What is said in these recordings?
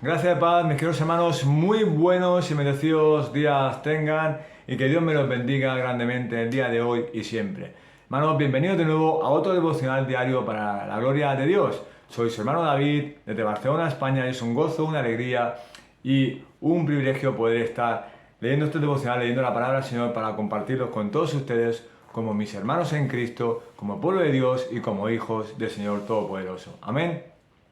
Gracias de paz, mis queridos hermanos, muy buenos y merecidos días tengan y que Dios me los bendiga grandemente el día de hoy y siempre. Hermanos, bienvenidos de nuevo a otro devocional diario para la gloria de Dios. Soy su hermano David, desde Barcelona, España, y es un gozo, una alegría y un privilegio poder estar leyendo este devocional, leyendo la palabra del Señor para compartirlos con todos ustedes como mis hermanos en Cristo, como pueblo de Dios y como hijos del Señor Todopoderoso. Amén.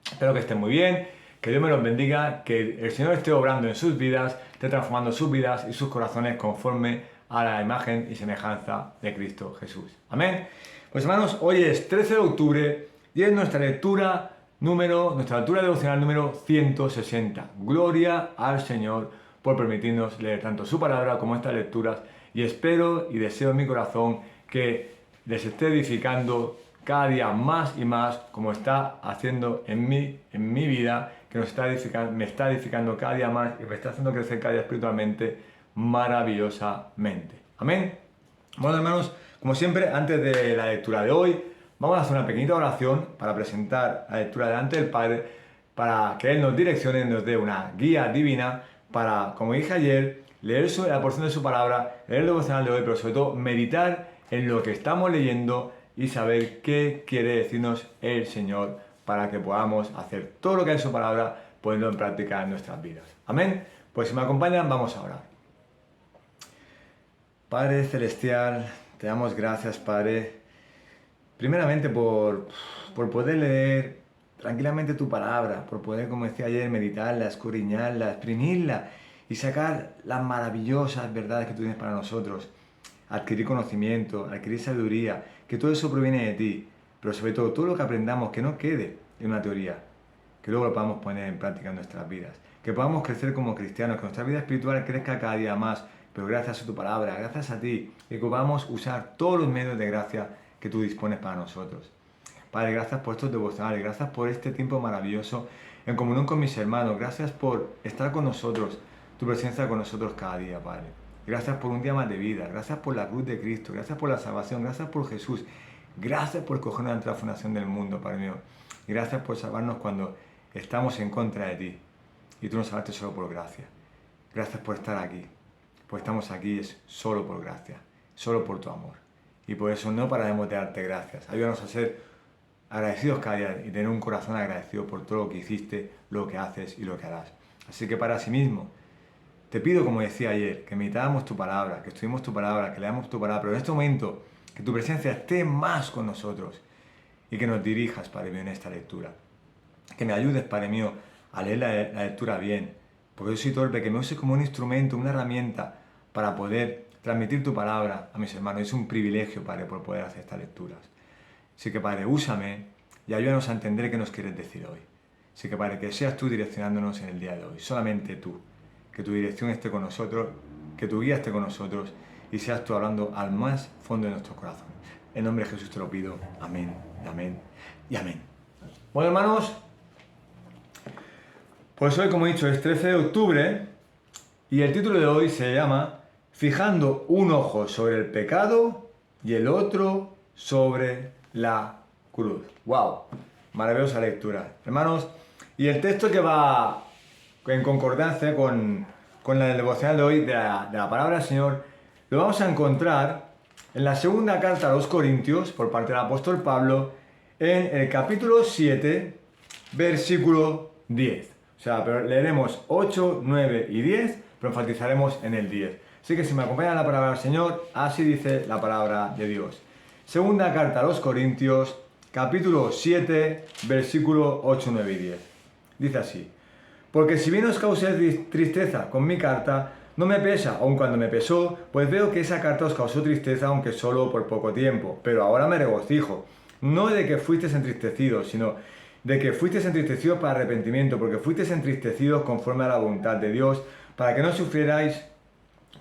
Espero que estén muy bien. Que Dios me los bendiga, que el Señor esté obrando en sus vidas, esté transformando sus vidas y sus corazones conforme a la imagen y semejanza de Cristo Jesús. Amén. Pues hermanos, hoy es 13 de octubre y es nuestra lectura devocional número 160. Gloria al Señor por permitirnos leer tanto su palabra como estas lecturas y espero y deseo en mi corazón que les esté edificando cada día más y más, como está haciendo en mi vida, que me está edificando cada día más y me está haciendo crecer cada día espiritualmente maravillosamente. Amén. Bueno, hermanos, como siempre, antes de la lectura de hoy, vamos a hacer una pequeñita oración para presentar la lectura delante del Padre, para que Él nos direccione, nos dé una guía divina para, como dije ayer, leer la porción de su palabra, leer el devocional de hoy, pero sobre todo meditar en lo que estamos leyendo y saber qué quiere decirnos el Señor para que podamos hacer todo lo que hay en su palabra, ponerlo en práctica en nuestras vidas. Amén. Pues si me acompañan, vamos a orar. Padre Celestial, te damos gracias, Padre, primeramente por poder leer tranquilamente tu palabra, por poder, como decía ayer, meditarla, escudriñarla, exprimirla y sacar las maravillosas verdades que tú tienes para nosotros. Adquirir conocimiento, adquirir sabiduría, que todo eso proviene de ti, pero sobre todo lo que aprendamos que no quede en una teoría, que luego lo podamos poner en práctica en nuestras vidas, que podamos crecer como cristianos, que nuestra vida espiritual crezca cada día más, pero gracias a tu palabra, gracias a ti, y que podamos usar todos los medios de gracia que tú dispones para nosotros. Padre, gracias por estos devocionales, gracias por este tiempo maravilloso en comunión con mis hermanos, gracias por estar con nosotros, tu presencia con nosotros cada día, Padre. Gracias por un día más de vida, gracias por la cruz de Cristo, gracias por la salvación, gracias por Jesús, gracias por escogernos ante la fundación del mundo, Padre mío. Gracias por salvarnos cuando estamos en contra de ti y tú nos salvaste solo por gracia. Gracias por estar aquí, pues estamos aquí es solo por gracia, solo por tu amor. Y por eso no pararemos de darte gracias. Ayúdanos a ser agradecidos cada día y tener un corazón agradecido por todo lo que hiciste, lo que haces y lo que harás. Así que para sí mismo, te pido, como decía ayer, que meditáramos tu palabra, que estudiemos tu palabra, que leamos tu palabra, pero en este momento que tu presencia esté más con nosotros y que nos dirijas, Padre mío, en esta lectura. Que me ayudes, Padre mío, a leer la lectura bien, porque yo soy torpe, que me uses como un instrumento, una herramienta para poder transmitir tu palabra a mis hermanos. Es un privilegio, Padre, por poder hacer estas lecturas. Así que, Padre, úsame y ayúdanos a entender qué nos quieres decir hoy. Así que, Padre, que seas tú direccionándonos en el día de hoy, solamente tú. Que tu dirección esté con nosotros, que tu guía esté con nosotros y seas tú hablando al más fondo de nuestros corazones. En nombre de Jesús te lo pido. Amén, amén y amén. Bueno, hermanos, pues hoy, como he dicho, es 13 de octubre y el título de hoy se llama Fijando un ojo sobre el pecado y el otro sobre la cruz. ¡Wow! Maravillosa lectura. Hermanos, y el texto que va en concordancia con la devocional de hoy de la palabra del Señor, lo vamos a encontrar en la segunda carta a los Corintios, por parte del apóstol Pablo, en el capítulo 7, versículo 10. O sea, pero leeremos 8, 9 y 10, pero enfatizaremos en el 10. Así que si me acompaña la palabra del Señor, así dice la palabra de Dios. Segunda carta a los Corintios, capítulo 7, versículo 8, 9 y 10. Dice así: Porque si bien os causé tristeza con mi carta, no me pesa, aun cuando me pesó, pues veo que esa carta os causó tristeza, aunque solo por poco tiempo. Pero ahora me regocijo, no de que fuisteis entristecidos, sino de que fuisteis entristecidos para arrepentimiento, porque fuisteis entristecidos conforme a la voluntad de Dios, para que no sufrierais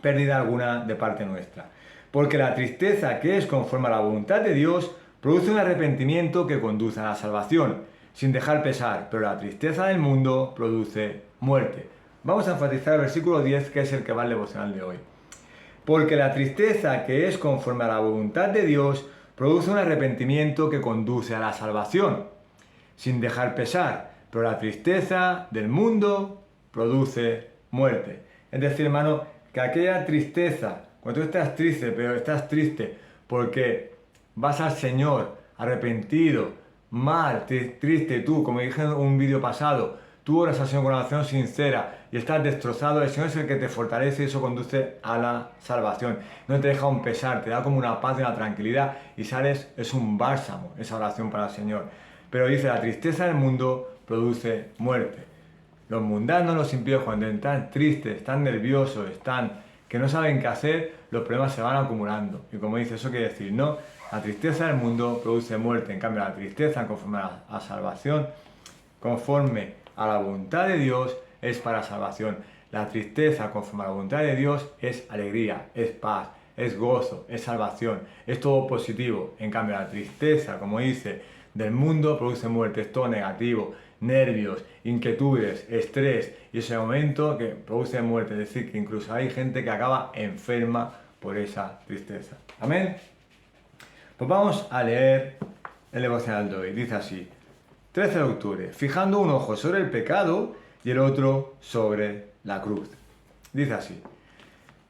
pérdida alguna de parte nuestra. Porque la tristeza que es conforme a la voluntad de Dios produce un arrepentimiento que conduce a la salvación, sin dejar pesar, pero la tristeza del mundo produce muerte. Vamos a enfatizar el versículo 10, que es el que va al devocional de hoy. Porque la tristeza que es conforme a la voluntad de Dios produce un arrepentimiento que conduce a la salvación, sin dejar pesar, pero la tristeza del mundo produce muerte. Es decir, hermano, que aquella tristeza, cuando tú estás triste, pero estás triste porque vas al Señor arrepentido, mal, triste, tú, como dije en un vídeo pasado, tú oras al Señor con oración sincera y estás destrozado, el Señor es el que te fortalece y eso conduce a la salvación. No te deja un pesar, te da como una paz y una tranquilidad y sales, es un bálsamo esa oración para el Señor. Pero dice, la tristeza del mundo produce muerte. Los mundanos, los impíos, cuando están tristes, están nerviosos, que no saben qué hacer, los problemas se van acumulando. Y como dice, eso quiere decir, no, la tristeza del mundo produce muerte. En cambio, la tristeza, conforme a la salvación, conforme a la voluntad de Dios, es para salvación. La tristeza, conforme a la voluntad de Dios, es alegría, es paz, es gozo, es salvación, es todo positivo. En cambio, la tristeza, como dice, del mundo produce muerte, es todo negativo, nervios, inquietudes, estrés, y ese momento que produce muerte. Es decir, que incluso hay gente que acaba enferma por esa tristeza. Amén. Pues vamos a leer el devocional de hoy. Dice así: 13 de octubre, fijando un ojo sobre el pecado y el otro sobre la cruz. Dice así: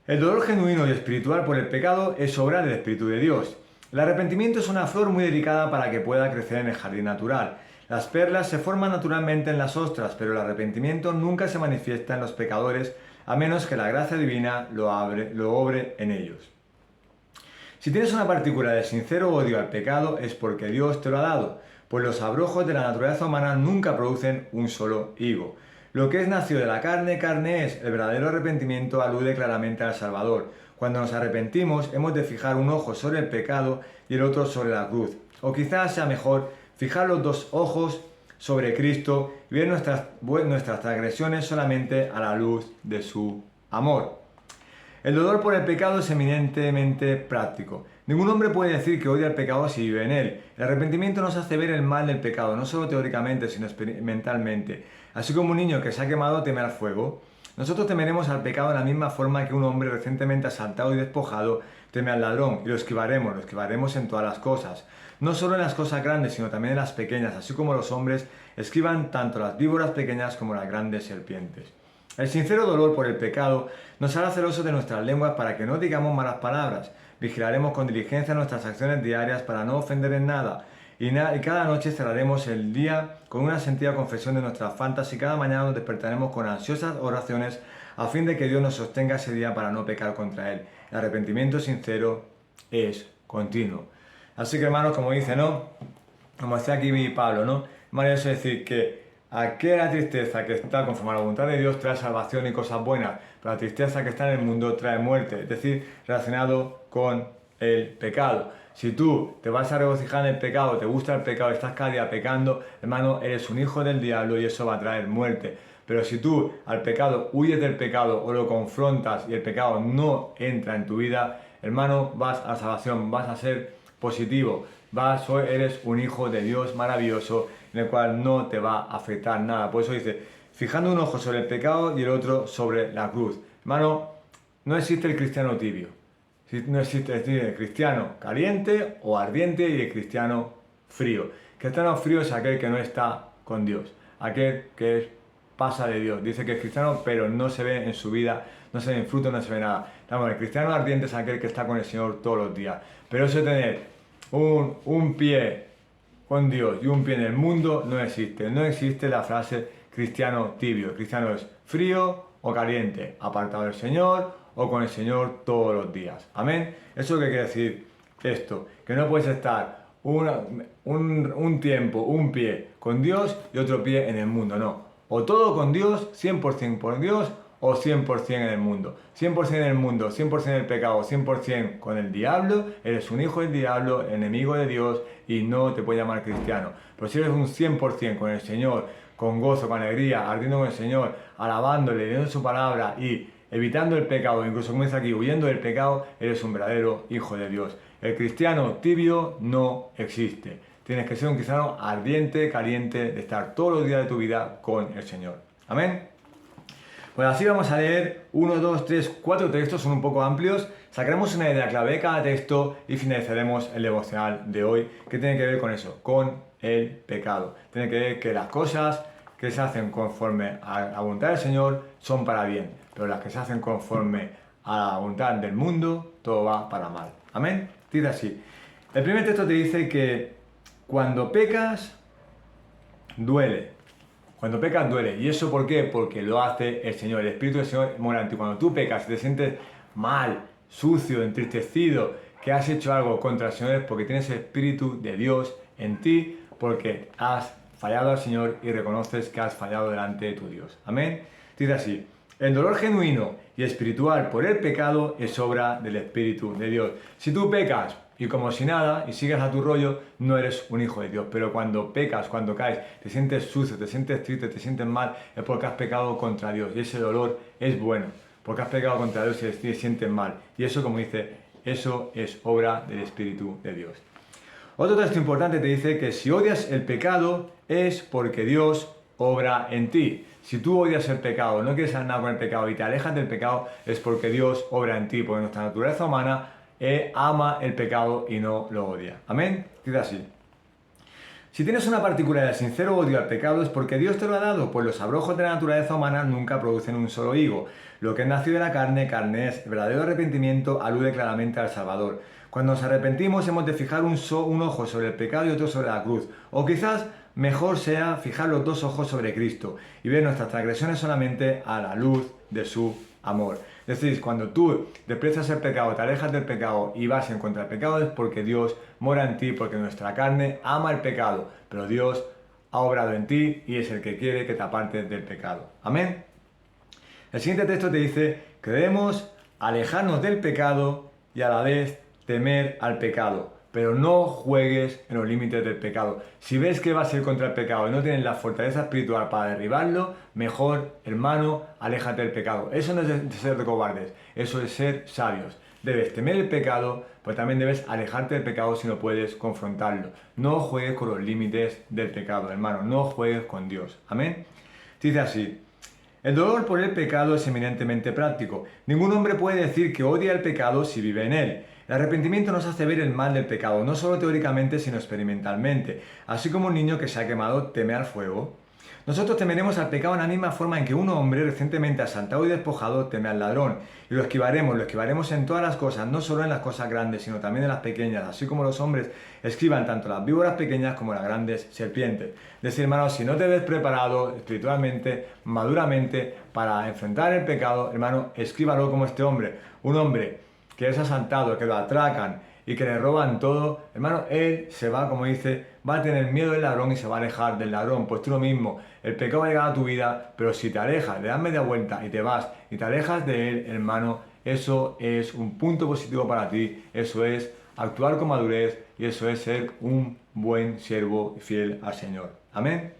el dolor genuino y espiritual por el pecado es obra del Espíritu de Dios. El arrepentimiento es una flor muy delicada para que pueda crecer en el jardín natural. Las perlas se forman naturalmente en las ostras, pero el arrepentimiento nunca se manifiesta en los pecadores a menos que la gracia divina lo obre en ellos. Si tienes una partícula de sincero odio al pecado es porque Dios te lo ha dado, pues los abrojos de la naturaleza humana nunca producen un solo higo. Lo que es nacido de la carne, carne es. El verdadero arrepentimiento alude claramente al Salvador. Cuando nos arrepentimos hemos de fijar un ojo sobre el pecado y el otro sobre la cruz. O quizás sea mejor fijar los dos ojos sobre Cristo y ver nuestras transgresiones solamente a la luz de su amor. El dolor por el pecado es eminentemente práctico. Ningún hombre puede decir que odia el pecado si vive en él. El arrepentimiento nos hace ver el mal del pecado, no solo teóricamente, sino experimentalmente. Así como un niño que se ha quemado teme al fuego, nosotros temeremos al pecado de la misma forma que un hombre recientemente asaltado y despojado teme al ladrón, y lo esquivaremos en todas las cosas. No solo en las cosas grandes, sino también en las pequeñas, así como los hombres esquivan tanto las víboras pequeñas como las grandes serpientes. El sincero dolor por el pecado nos hará celosos de nuestras lenguas para que no digamos malas palabras. Vigilaremos con diligencia nuestras acciones diarias para no ofender en nada. Y cada noche cerraremos el día con una sentida confesión de nuestras faltas y cada mañana nos despertaremos con ansiosas oraciones a fin de que Dios nos sostenga ese día para no pecar contra Él. El arrepentimiento sincero es continuo. Así que hermanos, como dice, ¿no? Como decía aquí Pablo, ¿no? Eso es decir que aquella tristeza que está conforme a la voluntad de Dios trae salvación y cosas buenas, pero la tristeza que está en el mundo trae muerte, es decir, relacionado con el pecado. Si tú te vas a regocijar en el pecado, te gusta el pecado, estás cada día pecando, hermano, eres un hijo del diablo y eso va a traer muerte. Pero si tú al pecado huyes del pecado o lo confrontas y el pecado no entra en tu vida, hermano, vas a la salvación, vas a ser positivo, eres un hijo de Dios maravilloso en el cual no te va a afectar nada. Por eso dice, fijando un ojo sobre el pecado y el otro sobre la cruz. Hermano, no existe el cristiano tibio. No existe el cristiano caliente o ardiente y el cristiano frío. El cristiano frío es aquel que no está con Dios, aquel que pasa de Dios. Dice que es cristiano, pero no se ve en su vida, no se ve en fruto, no se ve nada. El cristiano ardiente es aquel que está con el Señor todos los días. Pero eso de tener un pie con Dios y un pie en el mundo no existe. No existe la frase cristiano tibio. El cristiano es frío o caliente, apartado del Señor o con el Señor todos los días. Amén. ¿Eso qué quiere decir esto? Que no puedes estar un tiempo, un pie con Dios y otro pie en el mundo. No. O todo con Dios, 100% por Dios, o 100% en el mundo. 100% en el mundo, 100% en el pecado, 100% con el diablo, eres un hijo del diablo, enemigo de Dios y no te puede llamar cristiano. Pero si eres un 100% con el Señor, con gozo, con alegría, ardiendo con el Señor, alabándole, leyendo su palabra y evitando el pecado, incluso como dice aquí, huyendo del pecado, eres un verdadero hijo de Dios. El cristiano tibio no existe. Tienes que ser un cristiano ardiente, caliente, de estar todos los días de tu vida con el Señor. Amén. Pues así vamos a leer 1, 2, 3, 4 textos, son un poco amplios. Sacaremos una idea clave de cada texto y finalizaremos el devocional de hoy, que tiene que ver con eso, con el pecado. Tiene que ver que las cosas que se hacen conforme a la voluntad del Señor son para bien, pero las que se hacen conforme a la voluntad del mundo, todo va para mal. Amén. Dice así. El primer texto te dice que cuando pecas, duele. Cuando pecas duele. ¿Y eso por qué? Porque lo hace el Señor. El Espíritu del Señor mora en ti. Cuando tú pecas y te sientes mal, sucio, entristecido, que has hecho algo contra el Señor, es porque tienes el Espíritu de Dios en ti, porque has fallado al Señor y reconoces que has fallado delante de tu Dios. Amén. Dice así. El dolor genuino y espiritual por el pecado es obra del Espíritu de Dios. Si tú pecas y como si nada y sigues a tu rollo, no eres un hijo de Dios. Pero cuando pecas, cuando caes, te sientes sucio, te sientes triste, te sientes mal, es porque has pecado contra Dios. Y ese dolor es bueno, porque has pecado contra Dios y te sientes mal. Y eso, como dice, eso es obra del Espíritu de Dios. Otro texto importante te dice que si odias el pecado es porque Dios obra en ti. Si tú odias el pecado, no quieres hacer nada con el pecado y te alejas del pecado, es porque Dios obra en ti, porque nuestra naturaleza humana ama el pecado y no lo odia. Amén. Dice así. Si tienes una particular de sincero odio al pecado es porque Dios te lo ha dado, pues los abrojos de la naturaleza humana nunca producen un solo higo. Lo que es nacido de la carne, carne es. El verdadero arrepentimiento alude claramente al Salvador. Cuando nos arrepentimos hemos de fijar un ojo sobre el pecado y otro sobre la cruz. O quizás mejor sea fijar los dos ojos sobre Cristo y ver nuestras transgresiones solamente a la luz de su amor. Es decir, cuando tú desprecias el pecado, te alejas del pecado y vas en contra del pecado es porque Dios mora en ti, porque nuestra carne ama el pecado, pero Dios ha obrado en ti y es el que quiere que te apartes del pecado. Amén. El siguiente texto te dice que debemos alejarnos del pecado y a la vez temer al pecado, pero no juegues en los límites del pecado. Si ves que vas a ir contra el pecado y no tienes la fortaleza espiritual para derribarlo, mejor, hermano, aléjate del pecado. Eso no es de ser de cobardes, eso es ser sabios. Debes temer el pecado, pero también debes alejarte del pecado si no puedes confrontarlo. No juegues con los límites del pecado, hermano, no juegues con Dios. Amén. Dice así. El dolor por el pecado es eminentemente práctico. Ningún hombre puede decir que odia el pecado si vive en él. El arrepentimiento nos hace ver el mal del pecado, no solo teóricamente, sino experimentalmente. Así como un niño que se ha quemado teme al fuego. Nosotros temeremos al pecado en la misma forma en que un hombre recientemente asaltado y despojado teme al ladrón. Y lo esquivaremos en todas las cosas, no solo en las cosas grandes, sino también en las pequeñas, así como los hombres esquivan tanto las víboras pequeñas como las grandes serpientes. Es decir, hermano, si no te ves preparado espiritualmente, maduramente, para enfrentar el pecado, hermano, esquívalo como este hombre. Un hombre que es asaltado, que lo atracan y que le roban todo, hermano, él se va, como dice, va a tener miedo del ladrón y se va a alejar del ladrón. Pues tú lo mismo, el pecado va a llegar a tu vida, pero si te alejas, le das media vuelta y te vas y te alejas de él, hermano, eso es un punto positivo para ti, eso es actuar con madurez y eso es ser un buen siervo fiel al Señor. Amén.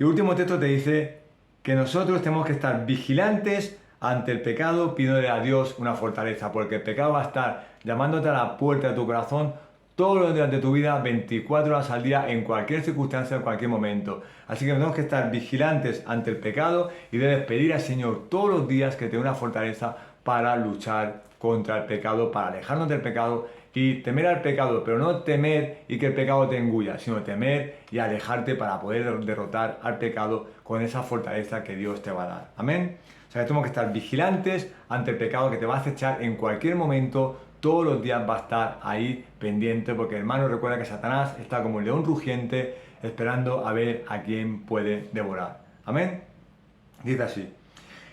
Y último texto te dice que nosotros tenemos que estar vigilantes ante el pecado, pidiéndole a Dios una fortaleza, porque el pecado va a estar llamándote a la puerta de tu corazón todos los días de tu vida, 24 horas al día, en cualquier circunstancia, en cualquier momento. Así que tenemos que estar vigilantes ante el pecado y debes pedir al Señor todos los días que te dé una fortaleza para luchar contra el pecado, para alejarnos del pecado y temer al pecado, pero no temer y que el pecado te engulla, sino temer y alejarte para poder derrotar al pecado con esa fortaleza que Dios te va a dar. Amén. O sea, que tenemos que estar vigilantes ante el pecado que te va a acechar en cualquier momento, todos los días va a estar ahí pendiente, porque hermano, recuerda que Satanás está como un león rugiente esperando a ver a quién puede devorar. Amén. Dice así.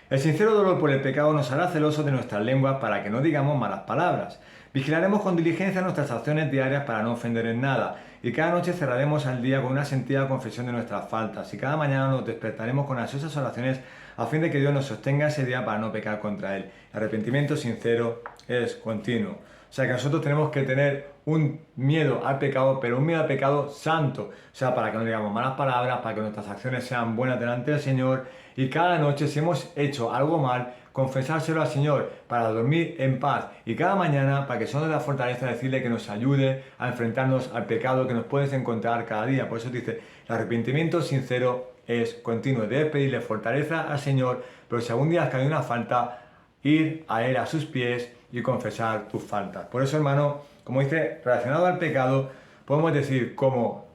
El sincero dolor por el pecado nos hará celosos de nuestras lenguas para que no digamos malas palabras. Vigilaremos con diligencia nuestras acciones diarias para no ofender en nada, y cada noche cerraremos al día con una sentida confesión de nuestras faltas, y cada mañana nos despertaremos con ansiosas oraciones a fin de que Dios nos sostenga ese día para no pecar contra Él. El arrepentimiento sincero es continuo. O sea que nosotros tenemos que tener un miedo al pecado, pero un miedo al pecado santo. O sea, para que no digamos malas palabras, para que nuestras acciones sean buenas delante del Señor. Y cada noche, si hemos hecho algo mal, confesárselo al Señor para dormir en paz. Y cada mañana, para que Señor nos dé la fortaleza de decirle que nos ayude a enfrentarnos al pecado que nos puedes encontrar cada día. Por eso dice, el arrepentimiento sincero es continuo. Debes pedirle fortaleza al Señor, pero si algún día has caído una falta, ir a Él a sus pies y confesar tus faltas. Por eso, hermano, como dice, relacionado al pecado, podemos decir como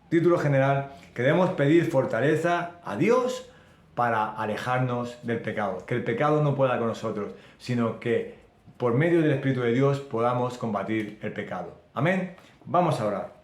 título general, que debemos pedir fortaleza a Dios para alejarnos del pecado. Que el pecado no pueda con nosotros, sino que por medio del Espíritu de Dios podamos combatir el pecado. Amén. Vamos a orar.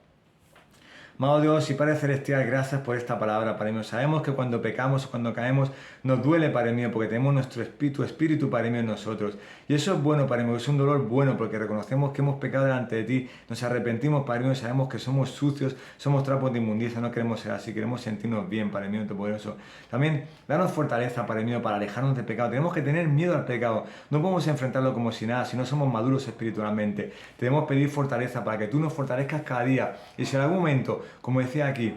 Amado Dios y Padre Celestial, gracias por esta palabra, Padre mío. Sabemos que cuando pecamos o cuando caemos nos duele, Padre mío, porque tenemos nuestro espíritu, Padre mío, en nosotros. Y eso es bueno, Padre mío, es un dolor bueno porque reconocemos que hemos pecado delante de ti, nos arrepentimos, Padre mío, sabemos que somos sucios, somos trapos de inmundicia, no queremos ser así, queremos sentirnos bien, Padre mío, Todopoderoso. También, danos fortaleza, Padre mío, para alejarnos del pecado. Tenemos que tener miedo al pecado, no podemos enfrentarlo como si nada, si no somos maduros espiritualmente. Debemos pedir fortaleza para que tú nos fortalezcas cada día. Y si en algún momento, como decía aquí,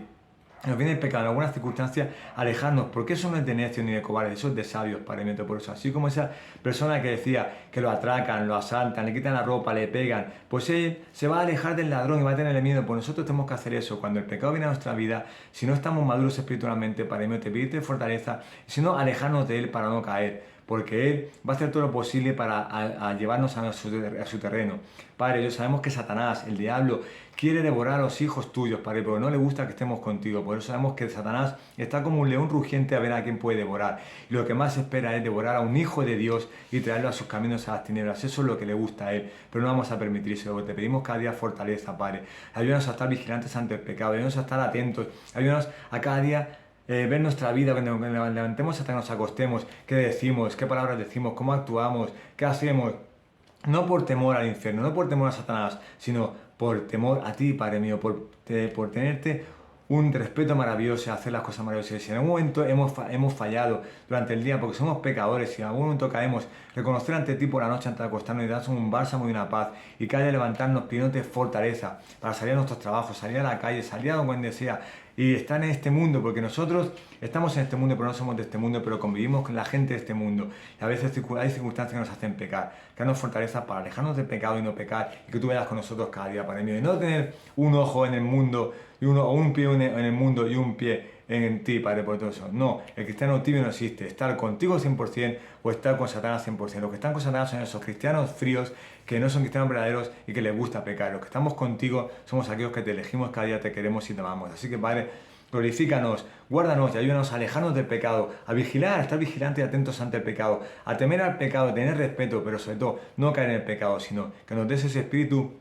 nos viene el pecado en algunas circunstancias, alejarnos, porque eso no es de necios ni de cobardes, eso es de sabios, Padre mío, por eso. Así como esa persona que decía que lo atracan, lo asaltan, le quitan la ropa, le pegan, pues él se va a alejar del ladrón y va a tenerle miedo. Pues nosotros tenemos que hacer eso. Cuando el pecado viene a nuestra vida, si no estamos maduros espiritualmente, Padre mío, te pedirte fortaleza, y si no, alejarnos de él para no caer. Porque Él va a hacer todo lo posible para llevarnos a su terreno. Padre, yo sabemos que Satanás, el diablo, quiere devorar a los hijos tuyos, Padre, pero no le gusta que estemos contigo. Por eso sabemos que Satanás está como un león rugiente a ver a quién puede devorar. Y lo que más espera es devorar a un hijo de Dios y traerlo a sus caminos a las tinieblas. Eso es lo que le gusta a Él, pero no vamos a permitírselo. Te pedimos cada día fortaleza, Padre. Ayúdanos a estar vigilantes ante el pecado, ayúdanos a estar atentos, ayúdanos a cada día ver nuestra vida, cuando nos levantemos hasta que nos acostemos, qué decimos, qué palabras decimos, cómo actuamos, qué hacemos. No por temor al infierno, no por temor a Satanás, sino por temor a ti, Padre mío, por tenerte un respeto maravilloso, hacer las cosas maravillosas. Si en algún momento hemos fallado durante el día porque somos pecadores, si en algún momento caemos, reconocer ante ti por la noche antes de acostarnos y darnos un bálsamo y una paz, y cada día levantarnos pidiéndote fortaleza para salir a nuestros trabajos, salir a la calle, salir a donde sea, y estar en este mundo, porque nosotros estamos en este mundo, pero no somos de este mundo, pero convivimos con la gente de este mundo. Y a veces hay circunstancias que nos hacen pecar. Que nos fortaleza para alejarnos del pecado y no pecar, y que tú vayas con nosotros cada día, Padre mío. Y no tener un ojo en el mundo, o un pie en el mundo y un pie en ti, Padre poderoso. No, el cristiano tibio no existe. Estar contigo 100% o estar con Satanás 100%. Los que están con Satanás son esos cristianos fríos que no son cristianos verdaderos y que les gusta pecar. Los que estamos contigo somos aquellos que te elegimos cada día, te queremos y te amamos. Así que, Padre, glorifícanos, guárdanos y ayúdanos a alejarnos del pecado, a vigilar, a estar vigilantes y atentos ante el pecado, a temer al pecado, a tener respeto, pero sobre todo no caer en el pecado, sino que nos des ese espíritu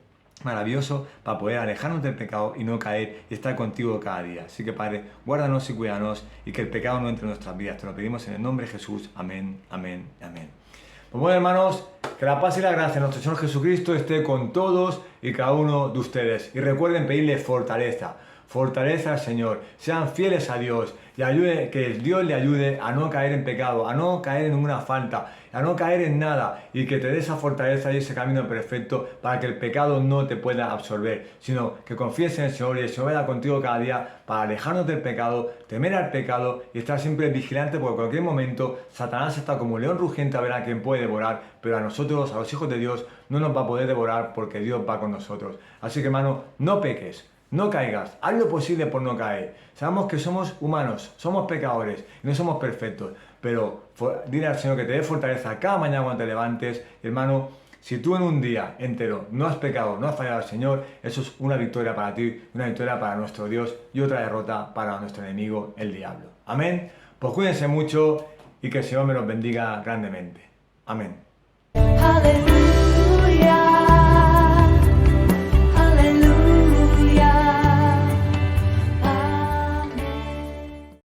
maravilloso para poder alejarnos del pecado y no caer y estar contigo cada día. Así que, Padre, guárdanos y cuídanos y que el pecado no entre en nuestras vidas. Te lo pedimos en el nombre de Jesús. Amén, amén, amén. Pues bueno, hermanos, que la paz y la gracia de nuestro Señor Jesucristo esté con todos y cada uno de ustedes. Y recuerden pedirle fortaleza. Fortaleza al Señor, sean fieles a Dios y que Dios le ayude a no caer en pecado, a no caer en ninguna falta, a no caer en nada, y que te dé esa fortaleza y ese camino perfecto para que el pecado no te pueda absorber, sino que confíes en el Señor y el Señor vaya contigo cada día para alejarnos del pecado, temer al pecado y estar siempre vigilante, porque en cualquier momento Satanás está como un león rugiente a ver a quién puede devorar, pero a nosotros, a los hijos de Dios, no nos va a poder devorar porque Dios va con nosotros. Así que, hermano, no peques. No caigas, haz lo posible por no caer. Sabemos que somos humanos, somos pecadores y no somos perfectos, pero dile al Señor que te dé fortaleza cada mañana cuando te levantes. Hermano, si tú en un día entero no has pecado, no has fallado al Señor, eso es una victoria para ti, una victoria para nuestro Dios y otra derrota para nuestro enemigo, el diablo. Amén. Pues cuídense mucho y que el Señor me los bendiga grandemente. Amén.